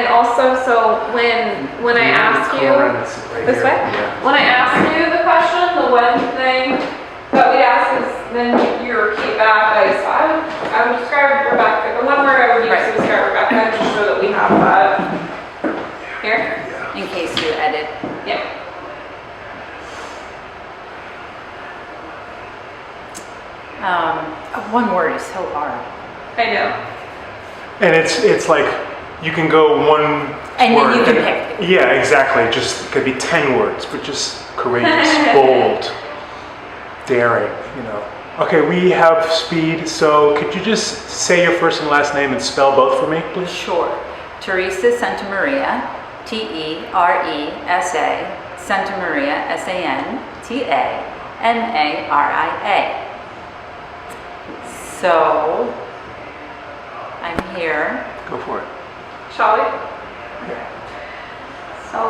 And also, so when I ask you this way, when I ask you the question, the one thing that we ask is then you repeat back. I would describe Rebecca. The one word I would use to describe Rebecca, just so that we have that here. In case you edit. Yeah. One word is so hard. I know. And it's like you can go one and word. Then you can pick. Yeah, exactly. Just it could be 10 words, but just courageous, bold, daring. Okay, we have speed. So could you just say your first and last name and spell both for me, please? Sure. Teresa Santa Maria, Teresa Santa Maria, Santamaria. So I'm here. Go for it. Shall we? Yeah. So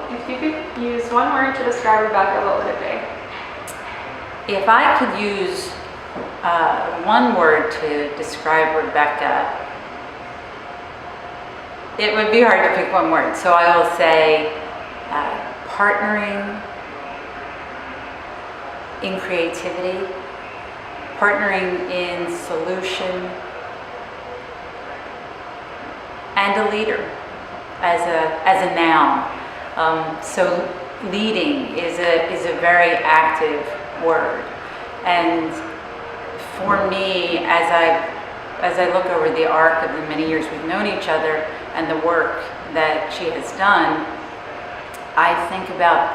if you could use one word to describe Rebecca, what would it be? If I could use one word to describe Rebecca, it would be hard to pick one word. So I will say partnering in creativity, partnering in solution, and a leader as a noun. So leading is a very active word, and for me, as I look over the arc of the many years we've known each other and the work that she has done, I think about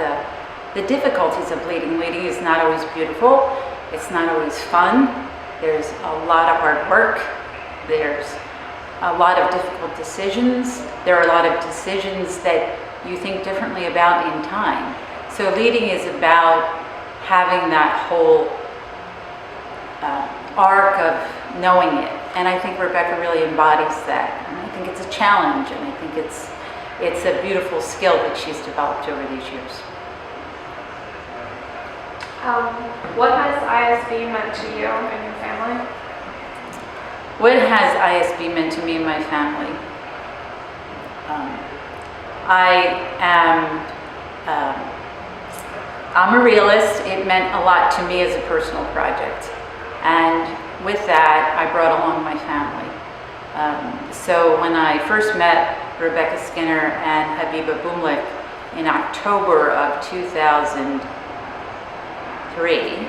the difficulties of leading. Leading is not always beautiful. It's not always fun. There's a lot of hard work. There's a lot of difficult decisions. There are a lot of decisions that you think differently about in time. So leading is about having that whole arc of knowing it. And I think Rebecca really embodies that. And I think it's a challenge, and I think it's a beautiful skill that she's developed over these years. What has ISB meant to you and your family? What has ISB meant to me and my family? I'm a realist. It meant a lot to me as a personal project. And with that, I brought along my family. So when I first met Rebecca Skinner and Habiba Boomlik in October of 2003,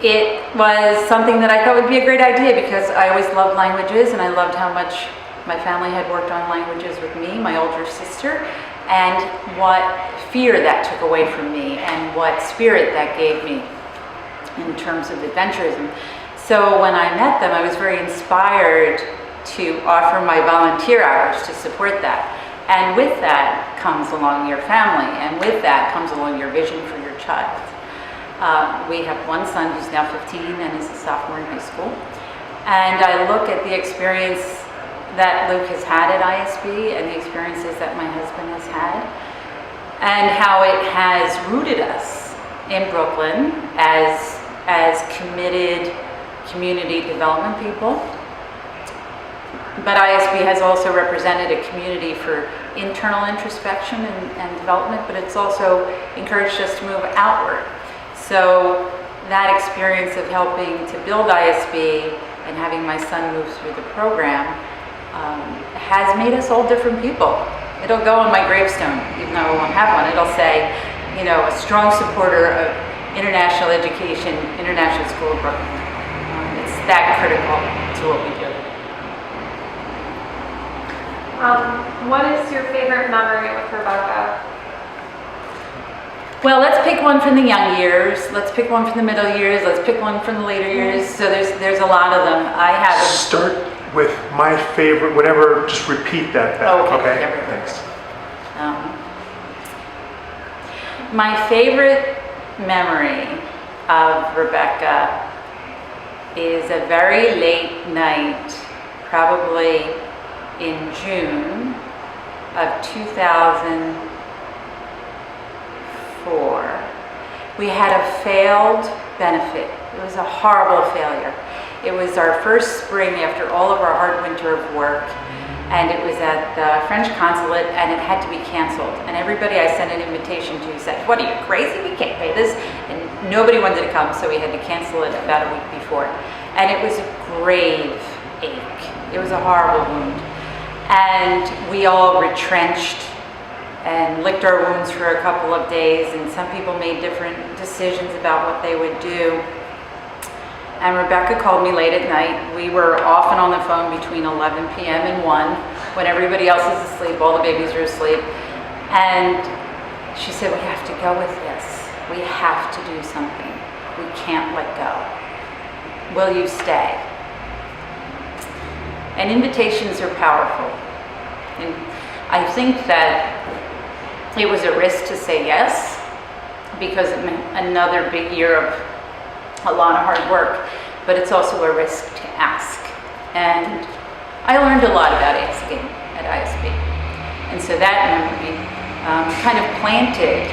it was something that I thought would be a great idea because I always loved languages, and I loved how much my family had worked on languages with me, my older sister, and what fear that took away from me and what spirit that gave me in terms of adventurism. So when I met them, I was very inspired to offer my volunteer hours to support that. And with that comes along your family, and with that comes along your vision for your child. We have one son who's now 15 and is a sophomore in high school. And I look at the experience that Luke has had at ISB and the experiences that my husband has had, and how it has rooted us in Brooklyn as committed community development people. But ISB has also represented a community for internal introspection and development, but it's also encouraged us to move outward. So that experience of helping to build ISB and having my son move through the program has made us all different people. It'll go on my gravestone, even though I won't have one. It'll say, a strong supporter of international education, International School of Brooklyn. It's that critical to what we do. What is your favorite memory with Rebecca? Well, let's pick one from the young years. Let's pick one from the middle years. Let's pick one from the later years. So there's a lot of them. Start with my favorite, whatever, just repeat that back. Okay? Thanks. My favorite memory of Rebecca is a very late night, probably in June of 2004. We had a failed benefit. It was a horrible failure. It was our first spring after all of our hard winter of work, and it was at the French consulate, and it had to be canceled. And everybody I sent an invitation to said, "What are you, crazy? We can't pay this." And nobody wanted to come, so we had to cancel it about a week before. And it was a grave ache. It was a horrible wound. And we all retrenched and licked our wounds for a couple of days, and some people made different decisions about what they would do. And Rebecca called me late at night. We were often on the phone between 11 p.m. and 1 when everybody else is asleep, all the babies are asleep. And she said, "We have to go with this. We have to do something. We can't let go. Will you stay?" And invitations are powerful. And I think that it was a risk to say yes, because it meant another big year of a lot of hard work, but it's also a risk to ask. And I learned a lot about asking at ISB. And so that memory kind of planted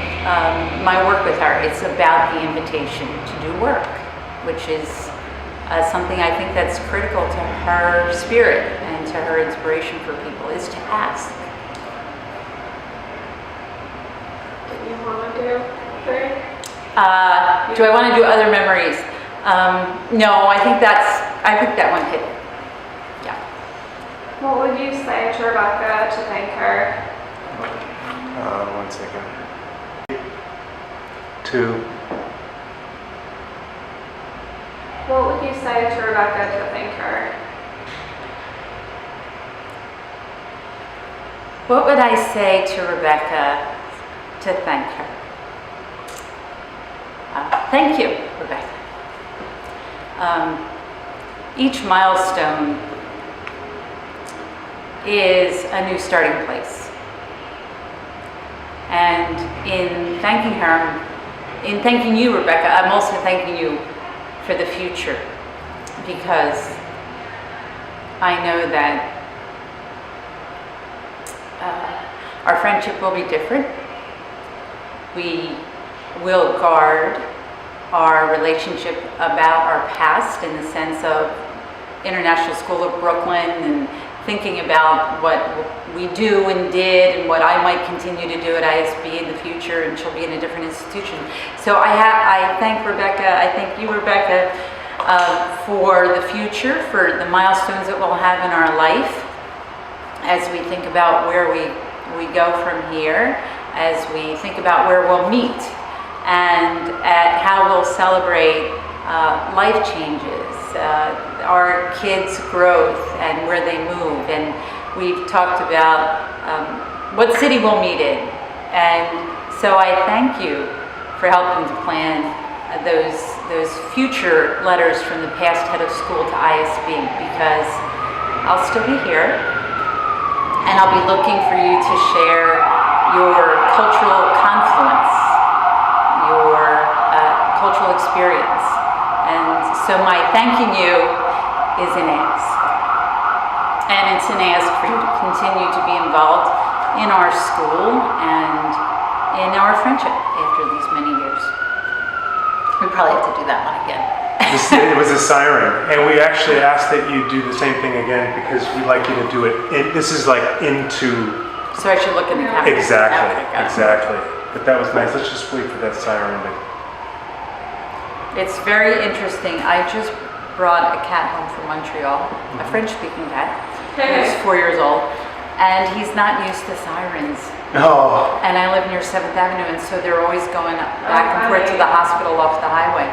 my work with her. It's about the invitation to do work, which is something I think that's critical to her spirit and to her inspiration for people, is to ask. Do you want to do 3? Do I want to do other memories? No, I think that one hit it. Yeah. What would you say to Rebecca to thank her? 1 second. 2. What would you say to Rebecca to thank her? What would I say to Rebecca to thank her? Thank you, Rebecca. Each milestone is a new starting place. And in thanking you, Rebecca, I'm also thanking you for the future, because I know that our friendship will be different. We will guard our relationship about our past in the sense of International School of Brooklyn and thinking about what we do and did and what I might continue to do at ISB in the future, and she'll be in a different institution. So I thank Rebecca, I thank you, Rebecca, for the future, for the milestones that we'll have in our life as we think about where we go from here, as we think about where we'll meet, and at how we'll celebrate life changes, our kids' growth and where they move. And we've talked about what city we'll meet in. And so I thank you for helping to plan those future letters from the past head of school to ISB, because I'll still be here, and I'll be looking for you to share your cultural confluence, your cultural experience. And so my thanking you is an ask. And it's an ask for you to continue to be involved in our school and in our friendship after these many years. We probably have to do that one again. It was a siren, and we actually asked that you do the same thing again because we'd like you to do it. This is like into. So I should look in the camera. Exactly, Okay, exactly. But that was nice. Let's just wait for that siren. It's very interesting. I just brought a cat home from Montreal, a French-speaking cat. He's 4 years old, and he's not used to sirens. Oh. And I live near 7th Avenue, and so they're always going back and forth to the hospital off the highway.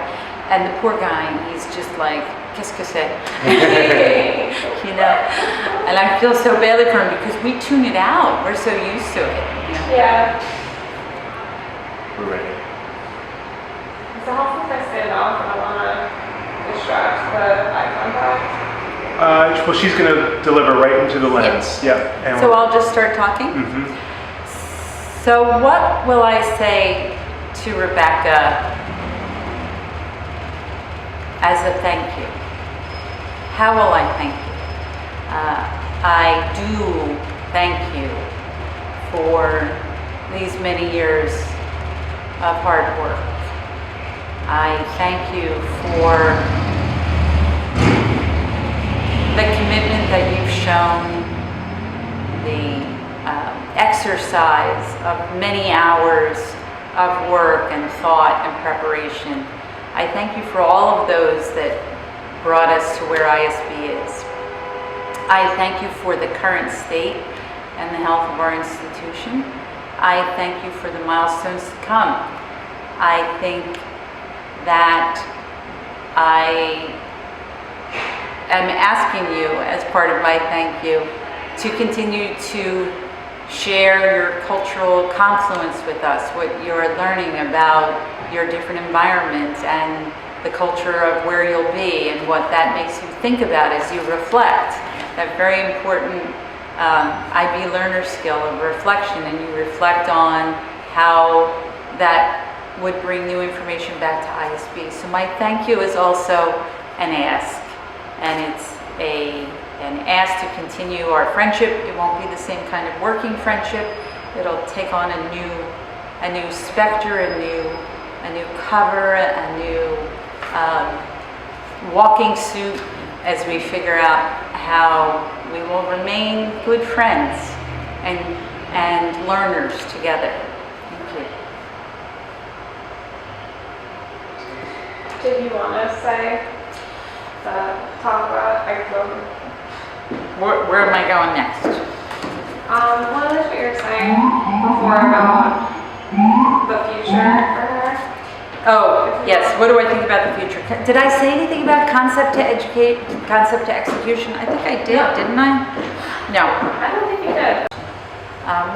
And the poor guy, he's just like, qu'est-ce que c'est? You know? And I feel so badly for him because we tune it out. We're so used to it. You know? Yeah. We're ready. Is it helpful if I stand off and I want to distract the eye contact? Well, she's going to deliver right into the lens. Yeah. And So I'll just start talking? Mm-hmm. So what will I say to Rebecca as a thank you? How will I thank you? I do thank you for these many years of hard work. I thank you for the commitment that you've shown the exercise of many hours of work and thought and preparation. I thank you for all of those that brought us to where ISB is. I thank you for the current state and the health of our institution. I thank you for the milestones to come. I think that I am asking you, as part of my thank you, to continue to share your cultural confluence with us, what you're learning about your different environments and the culture of where you'll be and what that makes you think about as you reflect. That very important IB learner skill of reflection, and you reflect on how that would bring new information back to ISB. So my thank you is also an ask, and it's an ask to continue our friendship. It won't be the same kind of working friendship. It'll take on a new specter, a new cover, a new walking suit as we figure out how we will remain good friends and learners together. Thank you. Did you want to say, talk about, Where am I going next? what is what you were saying before about the future for her? Oh, yes. What do I think about the future? Did I say anything about concept to educate, concept to execution? I think I did, No. didn't I? No. I don't think you did.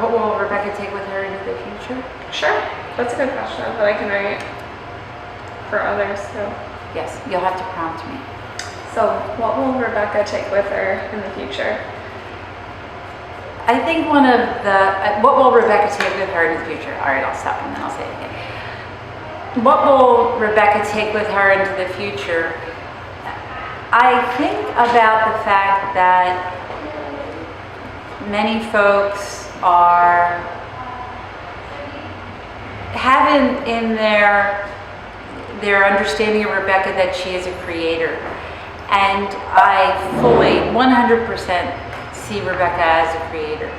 What will Rebecca take with her into the future? Sure. That's a good question that I can write for others too. Yes, you'll have to prompt me. So what will Rebecca take with her in the future? I think one of the, what will Rebecca take with her in the future? All right, I'll stop and then I'll say it again. What will Rebecca take with her into the future? I think about the fact that many folks have in their understanding of Rebecca that she is a creator. And I fully, 100% see Rebecca as a creator.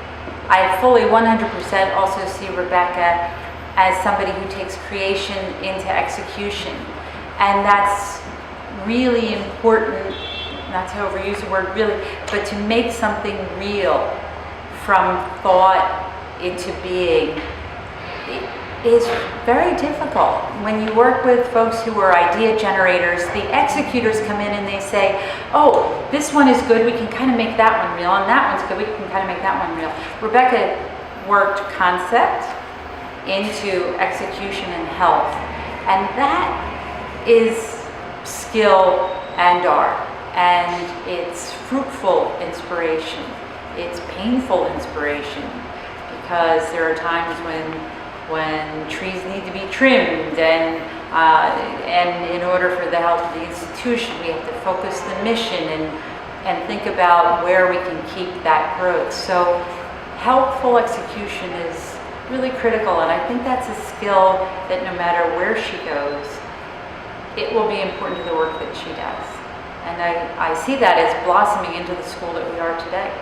I fully, 100% also see Rebecca as somebody who takes creation into execution. And that's really important, not to overuse the word really, but to make something real from thought into being is very difficult. When you work with folks who are idea generators, the executors come in and they say, oh, this one is good, we can kind of make that one real, and that one's good, we can kind of make that one real. Rebecca worked concept into execution and health, and that is skill and art, and it's fruitful inspiration, it's painful inspiration, because there are times when trees need to be trimmed, and in order for the health of the institution, we have to focus the mission and think about where we can keep that growth. So helpful execution is really critical, and I think that's a skill that no matter where she goes, it will be important to the work that she does. And I see that as blossoming into the school that we are today.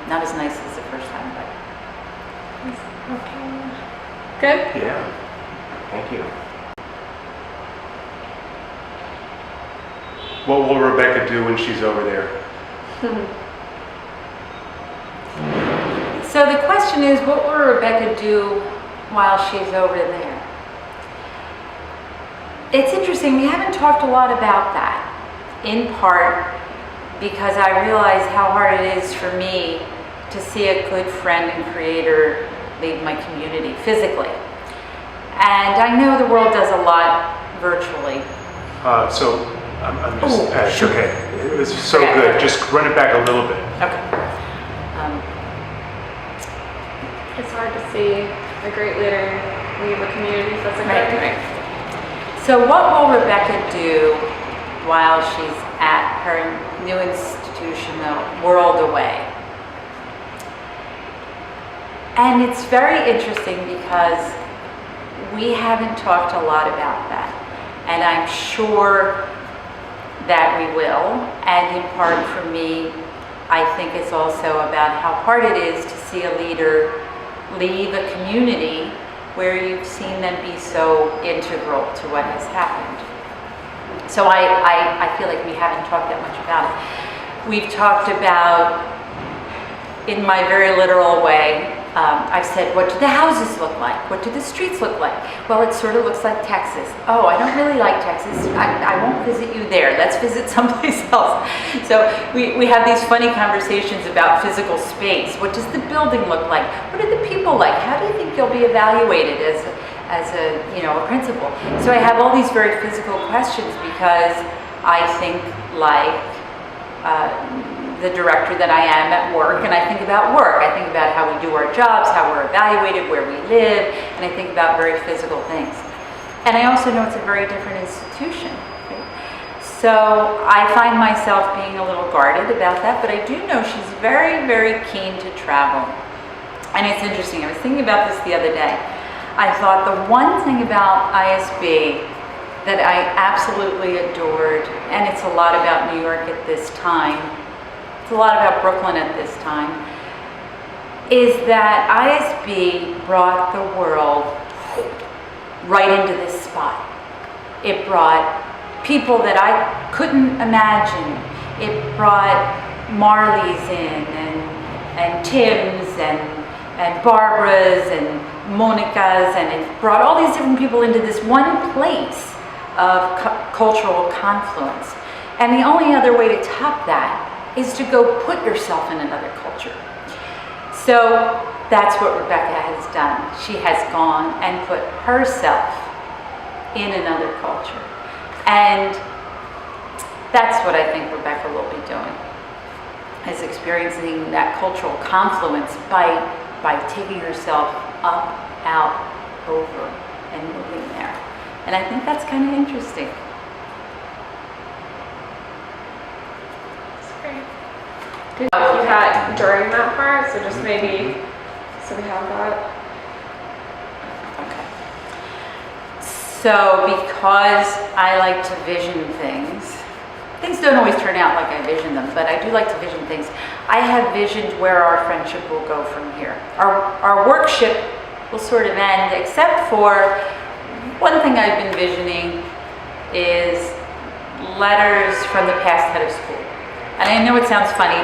Not as nice as the first time, but. Okay. Good? Yeah. Thank you. What will Rebecca do when she's over there? So the question is, what will Rebecca do while she's over there? It's interesting, we haven't talked a lot about that, in part because I realize how hard it is for me to see a good friend and creator leave my community physically. And I know the world does a lot virtually. So I'm just, Ooh, sure. Okay, it was so Okay. good. Just run it back a little bit. Okay. It's hard to see a great leader leave a community physically. Right. So what will Rebecca do while she's at her new institution, the world away? And it's very interesting because we haven't talked a lot about that. And I'm sure that we will. And in part for me, I think it's also about how hard it is to see a leader leave a community where you've seen them be so integral to what has happened. So I feel like we haven't talked that much about it. We've talked about, in my very literal way, I've said, what do the houses look like? What do the streets look like? Well, it sort of looks like Texas. Oh, I don't really like Texas. I won't visit you there. Let's visit someplace else. So we have these funny conversations about physical space. What does the building look like? What are the people like? How do you think you'll be evaluated as a principal? So I have all these very physical questions because I think like the director that I am at work, and I think about work. I think about how we do our jobs, how we're evaluated, where we live, and I think about very physical things. And I also know it's a very different institution. Right? So I find myself being a little guarded about that, but I do know she's very, very keen to travel. And it's interesting, I was thinking about this the other day. I thought the one thing about ISB that I absolutely adored, and it's a lot about New York at this time, it's a lot about Brooklyn at this time, is that ISB brought the world right into this spot. It brought people that I couldn't imagine. It brought Marleys in, and Tims, and Barbaras, and Monicas, and it brought all these different people into this one place of cultural confluence. And the only other way to top that is to go put yourself in another culture. So that's what Rebecca has done. She has gone and put herself in another culture. And that's what I think Rebecca will be doing, is experiencing that cultural confluence by taking herself up, out, over, and moving there. And I think that's kind of interesting. Did you had during that part, so just maybe, so we have that. Okay. So because I like to vision things don't always turn out like I vision them, but I do like to vision things. I have visioned where our friendship will go from here. Our workship will sort of end, except for one thing I've been visioning is letters from the past head of school. And I know it sounds funny,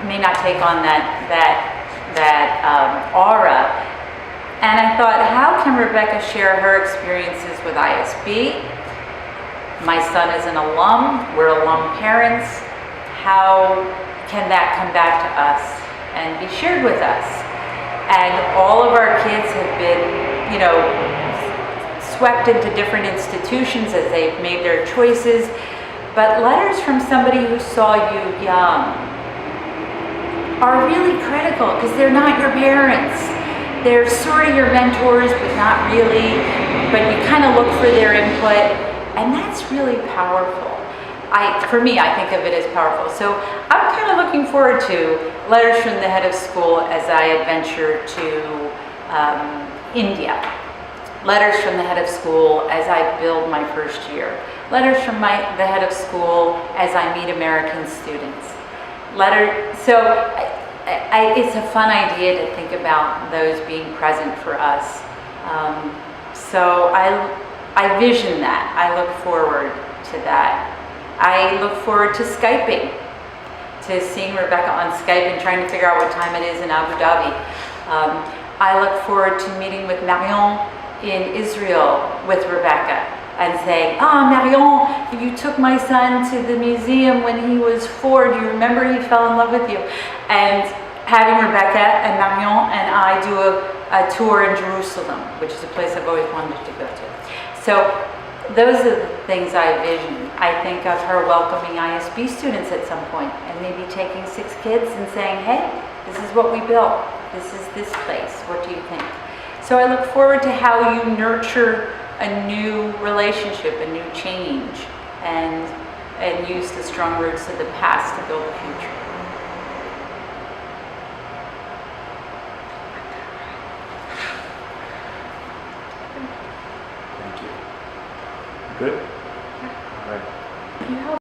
may not take on that aura. And I thought, how can Rebecca share her experiences with ISB? My son is an alum, we're alum parents. How can that come back to us and be shared with us? And all of our kids have been, swept into different institutions as they've made their choices. But letters from somebody who saw you young are really critical because they're not your parents. They're sort of your mentors, but not really. But you kind of look for their input, and that's really powerful. For me, I think of it as powerful. So I'm kind of looking forward to letters from the head of school as I adventure to India. Letters from the head of school as I build my first year. Letters from the head of school as I meet American students. So it's a fun idea to think about those being present for us. So I vision that. I look forward to that. I look forward to Skyping, to seeing Rebecca on Skype and trying to figure out what time it is in Abu Dhabi. I look forward to meeting with Marion in Israel with Rebecca and saying, Marion, you took my son to the museum when he was 4. Do you remember he fell in love with you? And having Rebecca and Marion and I do a tour in Jerusalem, which is a place I've always wanted to go to. So those are the things I envision. I think of her welcoming ISB students at some point and maybe taking 6 kids and saying, hey, this is what we built. This is this place. What do you think? So I look forward to how you nurture a new relationship, a new change, and use the strong roots of the past to build the future. Thank you. Good? All right. you have